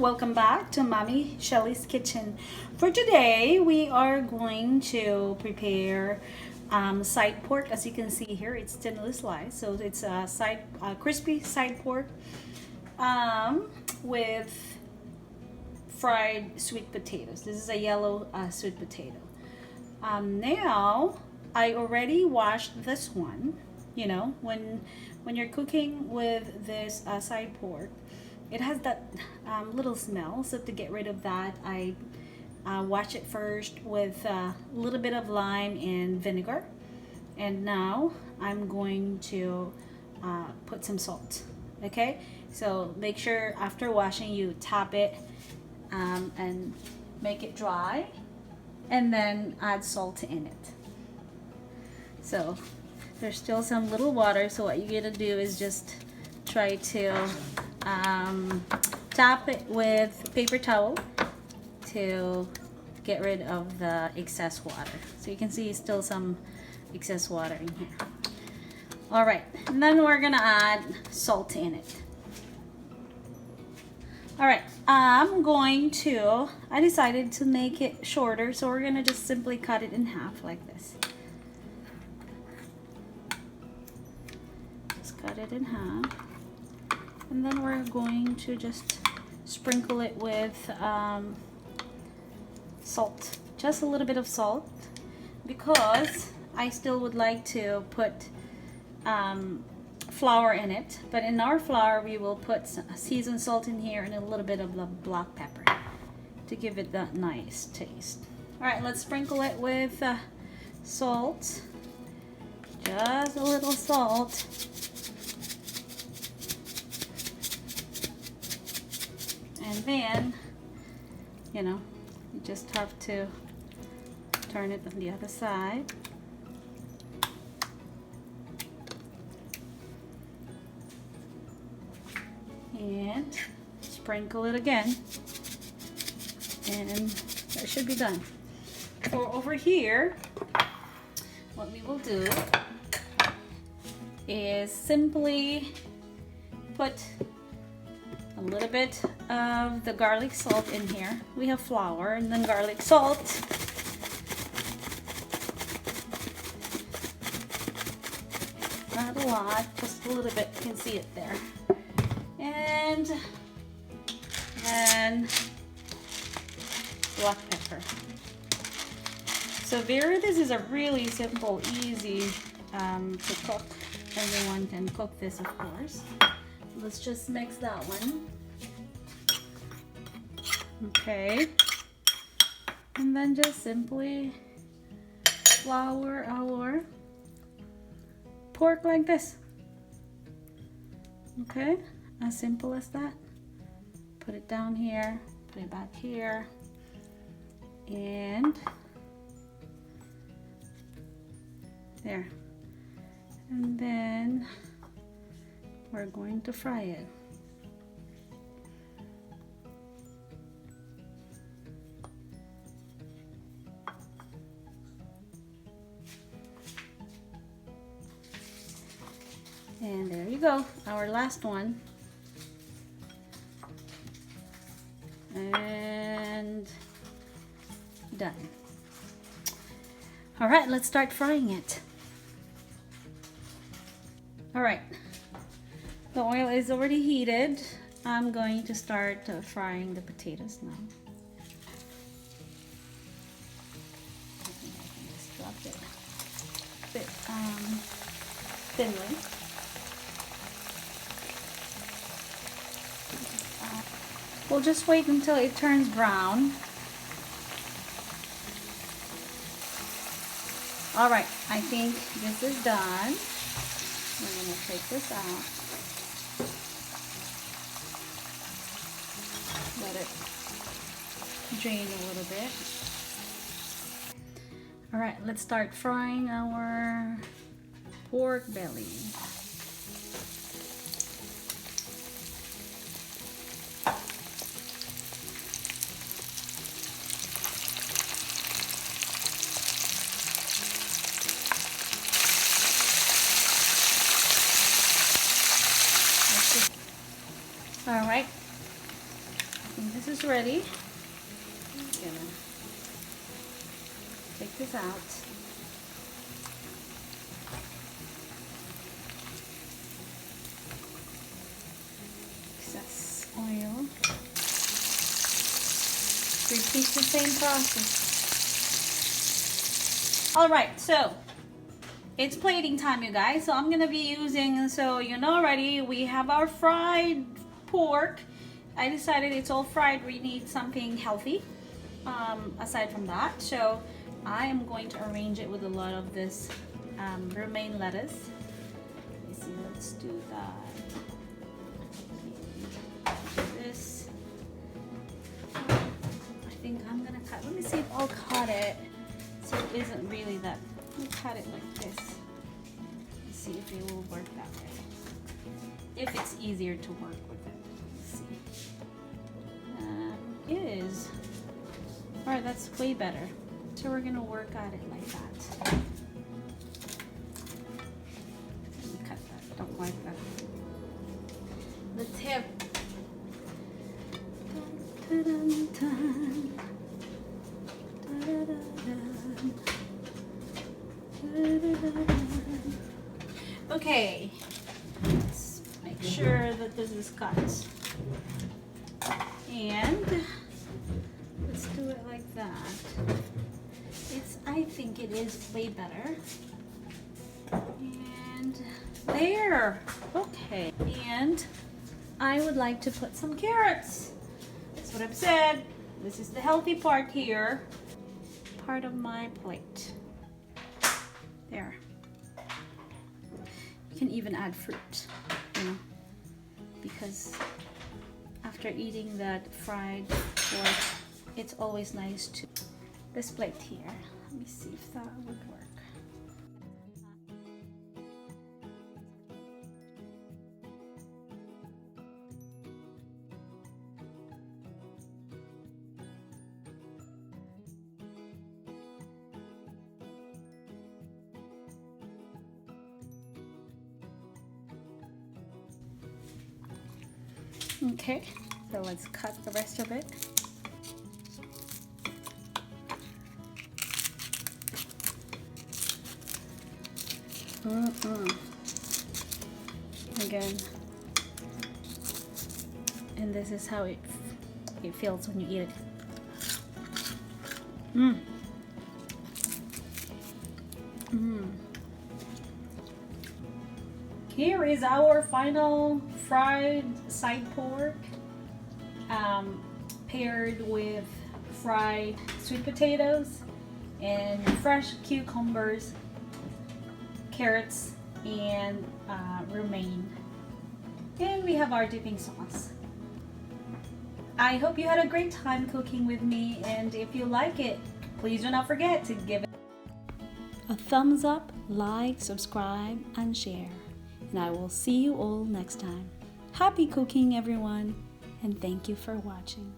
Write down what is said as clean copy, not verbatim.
welcome back to Mommy Shelly's Kitchen. For today, we are going to prepare side pork. As you can see here, it's thinly sliced, so it's a crispy side pork with fried sweet potatoes. This is a yellow sweet potato. Now, I already washed this one. You know, when you're cooking with this side pork, it has that little smell. So to get rid of that, I wash it first with a little bit of lime and vinegar. And now I'm going to put some salt. Okay, so make sure after washing you tap it and make it dry, and then add salt in it. So there's still some little water, so what you're gonna do is just try to tap it with paper towel to get rid of the excess water. So you can see still some excess water in here. All right, and then we're gonna add salt in it. All right, I decided to make it shorter, so we're gonna just simply cut it in half like this. Cut it in half, and then we're going to just sprinkle it with salt, just a little bit of salt, because I still would like to put flour in it, but in our flour we will put seasoned salt in here and a little bit of the black pepper to give it that nice taste. All right, let's sprinkle it with salt, just a little salt. And then, you know, you just have to turn it on the other side. And sprinkle it again. And that should be done. For over here, what we will do is simply put a little bit of the garlic salt in here. We have flour and then garlic salt. Not a lot, just a little bit. You can see it there. And then black pepper. So this is a really simple, easy to cook. Everyone can cook this, of course. Let's just mix that one. Okay. And then just simply flour our pork like this. Okay, as simple as that. Put it down here, put it back here, and there. And then we're going to fry it. And there you go, our last one. And done. All right, let's start frying it. All right. The oil is already heated. I'm going to start frying the potatoes now. I think I can just drop it a bit thinly. We'll just wait until it turns brown. All right, I think this is done. We're gonna take this out. Let it drain a little bit. All right, let's start frying our pork belly. All right, I think this is ready. I'm gonna take this out. Excess oil. Repeat the same process. All right, so it's plating time, you guys. So I'm gonna be using, so you know already, we have our fried pork. I decided it's all fried. We need something healthy aside from that. So I am going to arrange it with a lot of this romaine lettuce. Let me see, let's do that. This. I think I'm gonna cut. Let me see if I'll cut it so it isn't really that. Let me cut it like this. Let's see if it will work that way. If it's easier to work with it. Let's see. It is. Alright, that's way better. So we're gonna work at it like that. Let me cut that. Don't like that. The tip. Dun, dun, dun, dun, dun, dun, dun. Okay, let's make sure that this is cut. And let's do it like that. I think it is way better. And there, okay. And I would like to put some carrots. That's what I've said. This is the healthy part here. Part of my plate. There. You can even add fruit, you know, because after eating that fried pork, it's always nice to. This plate here. Let me see if that would work. Okay, so let's cut the rest of it. Again, and this is how it feels when you eat it. Here is our final fried side pork, paired with fried sweet potatoes and fresh cucumbers, carrots, and romaine. And we have our dipping sauce. I hope you had a great time cooking with me, and if you like it, please do not forget to give it a thumbs up, like, subscribe, and share. And I will see you all next time. Happy cooking, everyone, and thank you for watching.